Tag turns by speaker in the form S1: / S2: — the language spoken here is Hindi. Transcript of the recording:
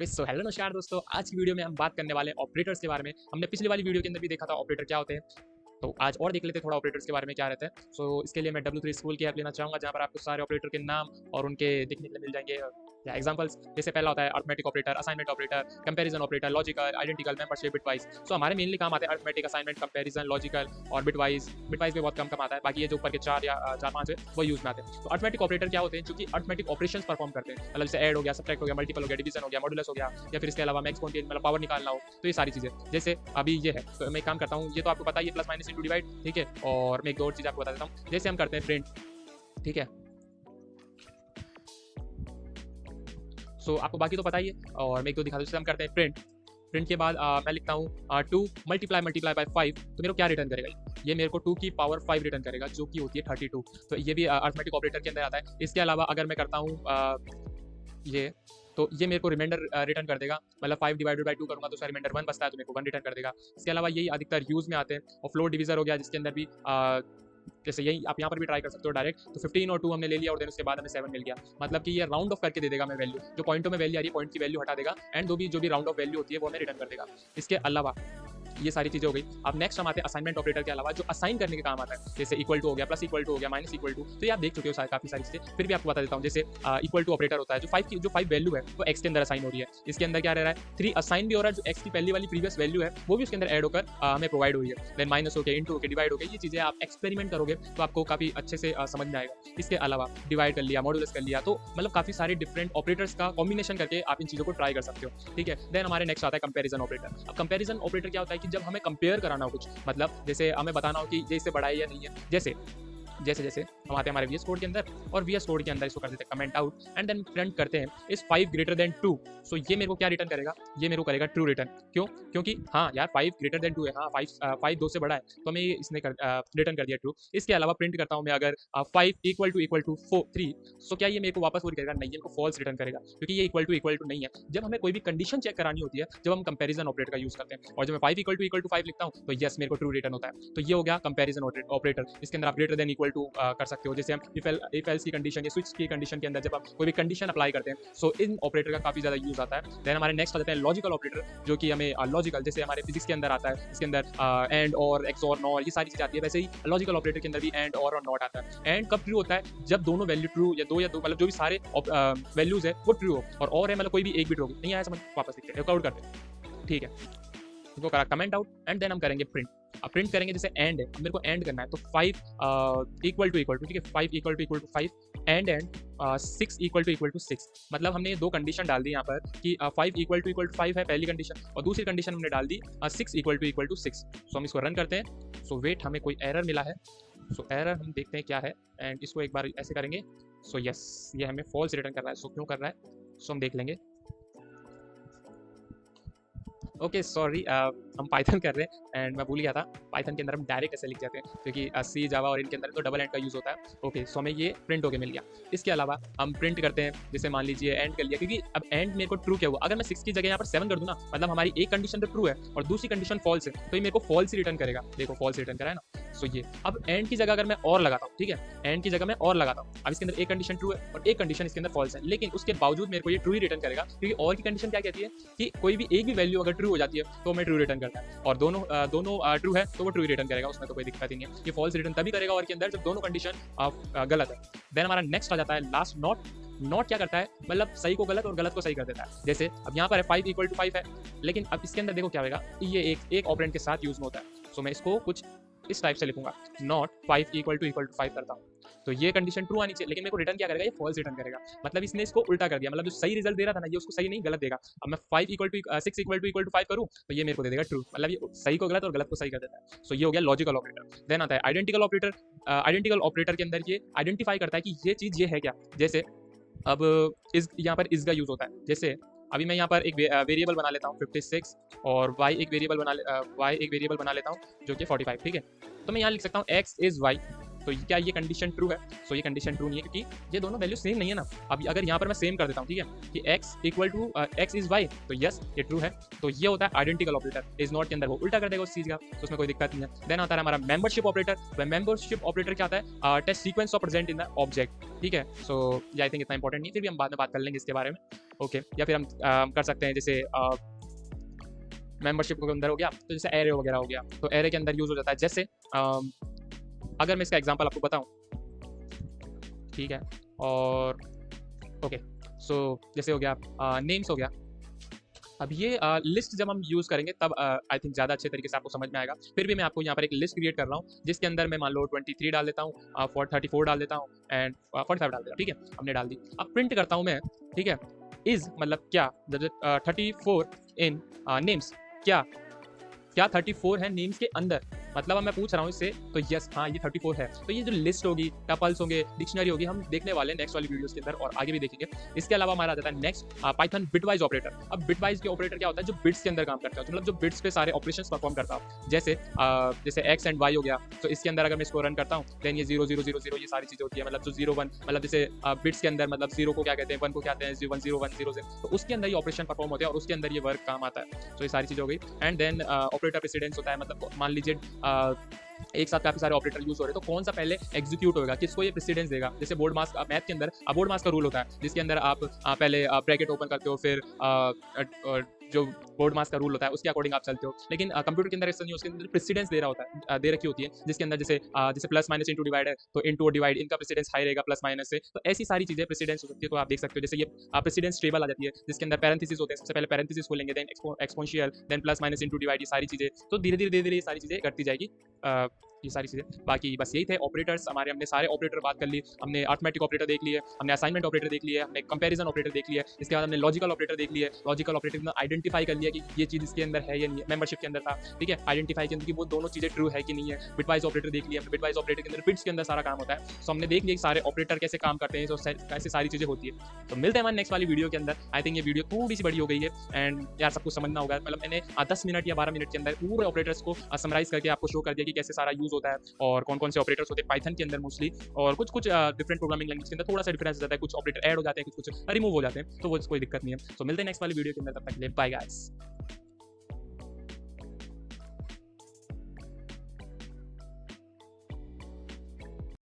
S1: सो हेलो नमस्कार दोस्तों, आज की वीडियो में हम बात करने वाले हैं ऑपरेटर्स के बारे में। हमने पिछली वाली वीडियो के अंदर भी देखा था ऑपरेटर क्या होते हैं, तो आज और देख लेते हैं थोड़ा ऑपरेटर्स के बारे में क्या रहता है। सो इसके लिए मैं W3 स्कूल की ऐप लेना चाहूँगा, जहाँ पर आपको सारे ऑपरेटर के नाम और उनके देखने के लिए मिल जाएंगे या एग्जांपल्स। जैसे पहला होता है arithmetic operator, assignment operator, comparison operator, logical, identical, membership, bitwise. So हमारे मेनली काम आते हैं अरिथमेटिक, असाइनमेंट, कंपैरिजन, लॉजिकल और बिटवाइज। बिटवाइज में बहुत कम आता है, बाकी ये जो ऊपर के चार या चार पाँच है वो यूज में आते हैं। तो अरिथमेटिक ऑपरेटर क्या होते हैं, जो कि अरिथमेटिक ऑपरेशंस परफॉर्म करते हैं, मतलब जैसे ऐड हो गया, सब्ट्रैक्ट हो गया, मल्टीपल हो गया, डिवीजन हो गया, मॉडुलस हो गया, या फिर इसके अलावा मैक्स क्वांटिटी मतलब पावर निकालना हो, तो ये सारी चीजें। जैसे अभी ये है, तो मैं एक काम करता हूँ, ये तो आपको पता ही है, प्लस माइनस इंटू डिवाइड, ठीक है। और मैं एक दो और चीज आपको बता देता हूँ, जैसे हम करते हैं प्रिंट, ठीक है। सो आपको बाकी तो पता ही है, और मैं एक दो दिखा दूँ, जैसे हम करते हैं प्रिंट। प्रिंट के बाद मैं लिखता हूँ 2 मल्टीप्लाई बाय 5, तो मेरे को क्या रिटर्न करेगा, ये मेरे को 2 की पावर 5 रिटर्न करेगा, जो कि होती है 32। तो ये भी अरिथमेटिक ऑपरेटर के अंदर आता है। इसके अलावा अगर मैं करता हूँ ये, तो ये मेरे को रिमाइंडर रिटर्न कर देगा, मतलब 5 डिवाइडेड बाय 2 करूँगा तो उसका रिमाइंडर 1 बचता है, तो मेरे को 1 रिटर्न कर देगा। इसके अलावा यही अधिकतर यूज़ में आते हैं। और फ्लोट डिवीजर हो गया, जिसके अंदर भी जैसे यही आप यहाँ पर भी ट्राई कर सकते हो डायरेक्ट। तो 15 और 2 हमने ले लिया, और देन उसके बाद हमें 7 मिल गया, मतलब कि ये राउंड ऑफ करके दे देगा हमें वैल्यू, जो पॉइंटों में वैल्यू आ रही है पॉइंट की वैल्यू हटा देगा, एंड जो भी राउंड ऑफ वैल्यू होती है वो हमें रिटर्न कर देगा। इसके अलावा ये सारी चीज़ें हो गई। अब नेक्स्ट हम आते हैं असाइनमेंट ऑपरेटर के अलावा, जो असाइन करने के काम आता है, जैसे इक्वल टू हो गया, प्लस इक्वल टू हो गया, माइनस इक्वल टू, तो ये आप देख चुके हो काफ़ी सारी चीज़ें, फिर भी आपको बता देता हूँ। जैसे इक्वल टू ऑपरेटर होता है, जो 5 वैल्यू है वो एक्स के अंदर असाइन हो रही है। इसके अंदर क्या रह रहा है, 3 असाइन भी हो रहा है, जो एक्स की पहली वाली प्रीवियस वैल्यू है वो भी उसके अंदर ऐड होकर हमें प्रोवाइड हुई है। देन माइनस हो गया, इंटू हो गया, डिवाइड हो गया, ये चीज़ें आप एक्सपेरिमेंट करोगे तो आपको काफ़ी अच्छे से समझ में आएगा। इसके अलावा डिवाइड कर लिया, मॉडुलस कर लिया, तो मतलब काफ़ी सारे डिफरेंट ऑपरेटर्स का कॉम्बिनेशन करके आप इन चीज़ों को ट्राई कर सकते हो, ठीक है। देन हमारे नेक्स्ट आता है कंपैरिजन ऑपरेटर। अब कंपैरिजन ऑपरेटर क्या होता है कि जब हमें कंपेयर कराना हो कुछ, मतलब जैसे हमें बताना हो कि ये इससे बड़ा है या नहीं है। जैसे जैसे जैसे हम आते हैं हमारे VS कोड के अंदर, और VS कोड के अंदर इसको कर देते हैं comment out, and then print करते हैं इस 5 ग्रेटर देन 2। सो ये मेरे को क्या रिटर्न करेगा, ये मेरे को करेगा ट्रू रिटर्न। क्यों? क्योंकि हाँ यार 5 ग्रेटर देन 2 है, हाँ 5 2 से बड़ा है, तो हमें इसने रिटर्न कर दिया ट्रू। इसके अलावा प्रिंट करता हूँ मैं अगर 5 इक्वल टू 3, सो क्या ये मेरे को वापस वो करेगा, नहीं, ये मेरे को फॉल्स रिटर्न करेगा, क्योंकि ये इक्वल टू नहीं है। जब हमें कोई भी कंडीशन चेक करानी होती है, जब हम कंपेरिजन ऑपरेटर का यूज करते हैं, और जब मैं 5 इक्वल टू 5 लिखता हूँ, तो यस मेरे को ट्रू रिटर्न होता है। तो ये हो गया कंपेरिजन ऑपरेटर। इसके अंदर आप ग्रेटर देन इक्वल टू कर सकते हो, जैसे हम इफ एल्स की कंडीशन या स्विच की कंडीशन के अंदर जब आप कोई भी कंडीशन अप्लाई करते हैं, सो इन ऑपरेटर का काफी ज्यादा यूज आता है। देन हमारे नेक्स्ट आ जाते हैं लॉजिकल ऑपरेटर, जो कि हमें लॉजिकल, जैसे हमारे फिजिक्स के अंदर आता है, इसके अंदर एंड और एक्स और नॉर, ये सारी चीजें आती है, वैसे ही लॉजिकल ऑपरेटर के अंदर भी एंड और नॉट आता है। एंड कब ट्रू होता है, जब दोनों वैल्यू ट्रू या दो मतलब जो भी सारे वैल्यूज है वो ट्रू हो, और है मतलब कोई भी एक भी ट्रू हो। नहीं आया समझ, वापस लिखते हैं, आउट करते हैं, ठीक है। इसको करा कमेंट आउट, एंड देन हम करेंगे प्रिंट। अब प्रिंट करेंगे, जैसे एंड है, अब मेरे को एंड करना है, तो 5 इक्वल टू, ठीक है, 5 equal to 5, and 6 equal to 6। मतलब हमने दो कंडीशन डाल दी यहाँ पर कि 5 इक्वल टू 5 है पहली कंडीशन, और दूसरी कंडीशन हमने डाल दी 6 इक्वल टू 6। सो हम इसको रन करते हैं। सो वेट, हमें कोई एरर मिला है, सो एरर हम देखते हैं क्या है, एंड इसको एक बार ऐसे करेंगे। सो यस, ये हमें फॉल्स रिटर्न कर रहा है। सो क्यों कर रहा है, सो हम देख लेंगे। ओके सॉरी, हम पाइथन कर रहे हैं, एंड मैं भूल गया था, पाइथन के अंदर हम डायरेक्ट ऐसे लिख जाते हैं, क्योंकि सी जावा और इनके अंदर तो डबल एंड का यूज़ होता है। ओके, सो हमें ये प्रिंट होके मिल गया। इसके अलावा हम प्रिंट करते हैं, जैसे मान लीजिए एंड कर लिया, क्योंकि अब एंड मेरे को ट्रू क्या हुआ, अगर मैं 6 की जगह यहाँ पर 7 कर दूँ ना, मतलब हमारी एक कंडीशन तो ट्रू है और दूसरी कंडीशन फॉल्स है, तो ये मेरे को फॉल्स ही रिटर्न करेगा। देखो फॉल्स रिटर्न करा है ना। सो ये अब एंड की जगह अगर मैं और लगाता हूँ, ठीक है, एंड की जगह मैं और लगाता हूँ, अब इसके अंदर एक कंडीशन ट्रू है और एक कंडीशन इसके अंदर फॉल्स है, लेकिन उसके बावजूद मेरे को ये ट्रू ही रिटर्न करेगा, क्योंकि और की कंडीशन क्या कहती है कि कोई भी एक भी वैल्यू अगर ट्रू हो जाती है तो मैं ट्रू रिटर्न करता है, और दोनों ट्रू है तो वो ट्रू रिटर्न करेगा, उसमें तो कोई दिक्कत ही नहीं है। ये फॉल्स रिटर्न तभी करेगा और के अंदर जब दोनों कंडीशन गलत है। देन हमारा नेक्स्ट आ जाता है लास्ट नॉट। नॉट क्या करता है, मतलब सही को गलत और गलत को सही कर देता है। जैसे अब यहाँ पर है 5 इक्वल टू 5 है, लेकिन अब इसके अंदर देखो क्या होगा, ये एक ऑपरेंड के साथ यूज में होता है। सो मैं इसको कुछ इस टाइप से लिखूंगा, नॉट 5 इक्वल टू 5 करता हूँ, तो ये कंडीशन ट्रू आनी चाहिए, लेकिन मेरे को रिटर्न क्या करेगा, ये फॉल्स रिटर्न करेगा। मतलब इसने इसको उल्टा कर दिया, मतलब जो सही रिजल्ट दे रहा था ना, ये उसको सही नहीं गलत देगा। अब मैं 5 इक्वल टू 6 इक्वल टू 5 करूँ, तो ये मेरे को दे देगा ट्रू, मतलब ये सही को गलत और गलत को सही कर देता है। सो ये हो गया लॉजिकल ऑपरेटर। देन आता है आइडेंटिकल ऑपरेटर। आइडेंटिकल ऑपरेटर के अंदर ये आइडेंटिफाई करता है कि ये चीज़ ये है क्या। जैसे अब इस यहाँ पर इस का यूज़ होता है, जैसे अभी मैं यहाँ पर एक वेरिएबल बना लेता हूँ 56, और y एक वेरिएबल बना लेता हूँ जो कि 45, ठीक है। तो मैं यहाँ लिख सकता हूँ x इज़ y, तो क्या ये कंडीशन ट्रू है? सो ये कंडीशन ट्रू नहीं है, क्योंकि ये दोनों वैल्यू सेम नहीं है ना। अब अगर यहाँ पर मैं सेम कर देता हूँ, ठीक है, कि x equal to x is y, तो यस ये ट्रू है। तो ये होता है आइडेंटिकल ऑपरेटर। इज नॉट के अंदर वो उल्टा कर देगा उस चीज़ का, तो उसमें कोई दिक्कत नहीं है। देन आता है हमारा मेंबरशिप ऑपरेटर। वह मेंबरशिप ऑपरेटर क्या होता है? Test sequence of present in the object, ठीक है। सो ये आई थिंक इतना इंपॉर्टेंट नहीं, फिर भी हम बाद में बात कर लेंगे इसके बारे में, ओके। या फिर हम कर सकते हैं जैसे मेंबरशिप के अंदर हो गया, तो जैसे एरे वगैरह हो गया, तो एरे के अंदर यूज हो जाता है। जैसे अगर मैं इसका एग्जांपल आपको बताऊं, ठीक है, और ओके, सो जैसे हो गया नेम्स हो गया। अब ये लिस्ट जब हम यूज़ करेंगे तब आई थिंक ज़्यादा अच्छे तरीके से आपको समझ में आएगा। फिर भी मैं आपको यहाँ पर एक लिस्ट क्रिएट कर रहा हूँ, जिसके अंदर मैं मान लो 23 डाल देता हूँ, 34 डाल देता हूँ एंड 45 डाल देता हूँ, ठीक है, हमने डाल दी। अब प्रिंट करता हूँ मैं, ठीक है, इज मतलब क्या, जब 34 इन नेम्स, क्या 34 है नेम्स के अंदर, मतलब अब मैं पूछ रहा हूँ इससे, तो यस हाँ ये 34 है। तो ये जो लिस्ट होगी, टपल्स होंगे, डिक्शनरी होगी, हम देखने वाले हैं नेक्स्ट वाली वीडियोस के अंदर और आगे भी देखेंगे। इसके अलावा हमारा आ जाता है नेक्स्ट पाइथन बिटवाइज ऑपरेटर। अब बिटवाइज के ऑपरेटर क्या होता है? जो बिट्स के अंदर काम करता है, मतलब जो बिट्स पे सारे ऑपरेशंस परफॉर्म करता है। जैसे जैसे एक्स एंड वाई हो गया, तो इसके अंदर अगर मैं इसको रन करता हूँ, देन ये 0 0 0 0 ये सारी चीज़ें होती है। मतलब जो 0 1, मतलब जैसे बिट्स के अंदर मतलब 0 को क्या कहते हैं, 1 को क्या कहते हैं, 1 0 1 0 0, तो उसके अंदर ये ऑपरेशन परफॉर्म होते हैं और उसके अंदर ये वर्क काम आता है। तो ये सारी चीज़ें हो गई। एंड देन ऑपरेटर प्रेसिडेंस होता है, मतलब मान लीजिए एक साथ काफी सारे ऑपरेटर यूज हो रहे हैं, तो कौन सा पहले एग्जीक्यूट होगा, किसको ये प्रेसिडेंस देगा। जैसे बोर्ड मास मैथ के अंदर बोर्ड मास का रूल होता है, जिसके अंदर आप पहले ब्रैकेट ओपन करते हो, फिर जो बोर्ड मास का रूल होता है उसके अकॉर्डिंग आप चलते हो। लेकिन कंप्यूटर के अंदर ऐसा नहीं, उसके अंदर प्रेसिडेंस दे रहा होता है, दे रखी होती है, जिसके अंदर जैसे जैसे प्लस माइनस इंटू डिवाइड है, तो इंटू और डिवाइड इनका प्रेसिडेंस हाई रहेगा प्लस माइनस से। तो ऐसी सारी चीजें प्रेसिडेंस हो सकती है, तो आप देख सकते हो। जैसे ये प्रेसिडेंस टेबल आ जाती है, जिसके अंदर पैरेंथेसिस होते हैं, सबसे पहले पैरेंथेसिस खोलेंगे, then exponential, then plus minus into divide, ये सारी चीजें। तो धीरे धीरे ये सारी चीजें करती जाएगी, ये सारी चीज़ें। बाकी बस यही थे ऑपरेटर्स हमारे, हमने सारे ऑपरेटर बात कर ली। हमने अरिथमेटिक ऑपरेटर देख लिए, हमने असाइनमेंट ऑपरेटर देख लिया, हमने कंपैरिजन ऑपरेटर देख लिया, इसके बाद हमने लॉजिकल ऑपरेटर देख लिए। लॉजिकल ऑपरेटर ने आइडेंटिफाई कर लिया कि ये चीज़ इसके अंदर है या नहीं है, मेंबरशिप के अंदर था, ठीक है, आइडेंटिफाई के अंदर कि वो दोनों चीज़ें ट्रू है कि नहीं है। बिटवाइज ऑपरेटर देख लिया, बिटवाइज ऑपरेटर के अंदर बिट्स के अंदर सारा काम होता है। सो हमने देख लिया कि सारे ऑपरेटर कैसे काम करते हैं, कैसे सारी चीज़ें होती है। तो मिलते हैं हमारे नेक्स्ट वाली वीडियो के अंदर। आई थिंक ये वीडियो थोड़ी सी बड़ी हो गई है एंड यार सब कुछ समझना होगा। मतलब मैंने 10 मिनट या 12 मिनट के अंदर पूरे ऑपरेटर्स को समराइज करके आपको शो कर दिया कि कैसे सारा यूज होता है और कौन कौन से ऑपरेटर्स होते हैं पाइथन के अंदर मोस्टली, और कुछ डिफरेंट प्रोग्रामिंग लैंग्वेज के अंदर थोड़ा सा डिफरेंस हो जाता है, कुछ ऑपरेटर ऐड हो जाते हैं, कुछ रिमूव हो जाते हैं, तो वो कोई दिक्कत नहीं है। तो मिलते हैं नेक्स्ट वाली वीडियो के अंदर, तब तक के लिए बाय गाइस।